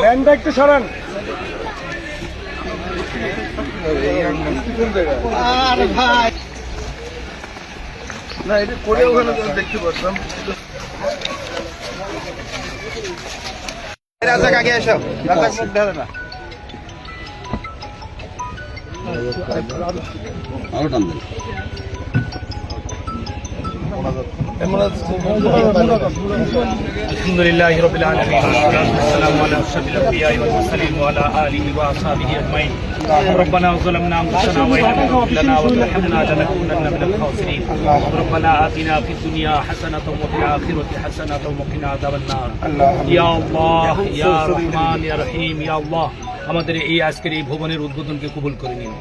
ব্যান্ডটা একটু সরান। না এটা করে ওখানে দেখতে পারতাম। রাজা আগে এসো, রাজা মুখ ধরে না। আরো টান দেন। আলহামদুলিল্লাহি রাব্বিল আলামিন والسلام على اشرف الانبياء والمرسلين وعلى اله واصحابه اجمعين ربنا ظلمنا انفسنا وان لم تغفر لنا وترحمنا لنكونن من الخاسرين ربنا آتنا في الدنيا حسنة وفي الآخرة حسنة وقنا عذاب النار يا الله يا رحمن يا رحيم يا الله আমাদের এই আজকের এই ভবনের উদ্বোধনকে কবুল করে নিন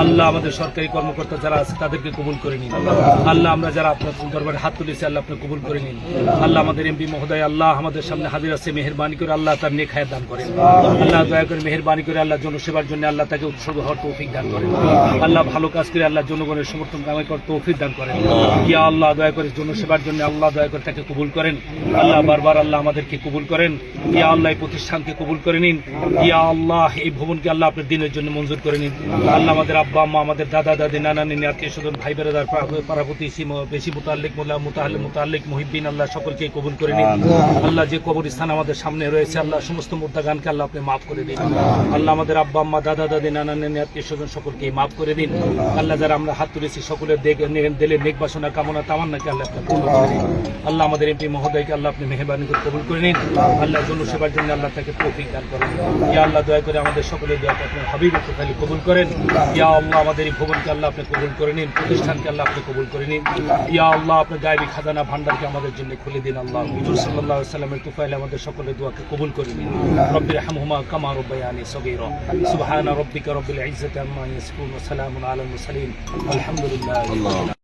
আল্লাহ। আমাদের সরকারি কর্মকর্তা যারা আছে তাদেরকে কবুল করে নিন আল্লাহ। আমরা যারা আপনার দরবারে হাত তুলেছি আল্লাহ আপনি কবুল করে নিন আল্লাহ। আমাদের এমপি মহোদয় আল্লাহ আমাদের সামনে হাজির আছে, মেহেরবানি করে আল্লাহ তার নেক হায়াত দান করেন আল্লাহ। দয়া করে মেহেরবানি করে আল্লাহ জনসেবার জন্য আল্লাহ তাকে উৎসর্গ হওয়ার তৌফিক দান করেন আল্লাহ। ভালো কাজ করে আল্লাহ জনগণের সমর্থন কামাই করার তৌফিক দান করেন ইয়া আল্লাহ। দয়া করে জনসেবার জন্য আল্লাহ দয়া করে তাকে কবুল করেন আল্লাহ। বারবার আল্লাহ আমাদেরকে কবুল করেন ইয়া আল্লাহ। এই প্রতিষ্ঠানকে কবুল করে নিন ইয়া আল্লাহ। এই ভবনকে আল্লাহ আপনার দিনের জন্য মঞ্জুর করে নিন আল্লাহ। আমাদের আব্বা আম্মা, আমাদের দাদা দাদি, নানা নানি, আত্মীয় স্বজন, ভাই বেরাদার, পাড়াপতি, বেশি মুতাল্লিক মুহিব্বিন আল্লাহ সকলকে কবুল করে নিন আল্লাহ। যে কবরস্থান আমাদের সামনে রয়েছে আল্লাহ সমস্ত মুর্দাগানকে আল্লাহ আপনি মাফ করে দিন আল্লাহ। আমাদের আব্বা আম্মা, দাদা দাদি, নানা নানি, আত্মীয় স্বজন সকলকে মাফ করে দিন আল্লাহ। যারা আমরা হাত তুলেছি সকলের দিলে নেক বাসনা কামনা তামান্নাকে আল্লাহ আপনি পূর্ণ করে দিন আল্লাহ। আমাদের এমপি মহোদয়কে আল্লাহ আপনি মেহেরবানি করে কবুল করে নিন আল্লাহ। জনসেবার জন্য আল্লাহ তাকে তৌফিক দান করেন ইয়া আল্লাহ। দয়া করে আমাদের সকলের দয়া আপনার হাবিবের খালি কবুল করেন ইয়া আল্লাহ। আমাদের এই ভবনকে আল্লাহ আপনি কবুল করে নিন, প্রতিষ্ঠানকে আল্লাহ আপনি কবুল করে নিন ইয়া আল্লাহ। আপনার গায়েবী খাজানা ভান্ডারকে আমাদের জন্য খুলে দিন আল্লাহ। হুজুর সাল্লাল্লাহু আলাইহি ওয়াসাল্লামের তুফাইলে আমাদের সকলের দোয়াকে কবুল করে নিন। রব্বির হামহুমা কামা রাব্বায়ানি সগীরা। সুবহানা রাব্বিকা রাব্বিল ইজ্জাতি আম্মা ইয়াসিফুন ওয়া সালামুন আলাল মুরসালিন আলহামদুলিল্লাহ।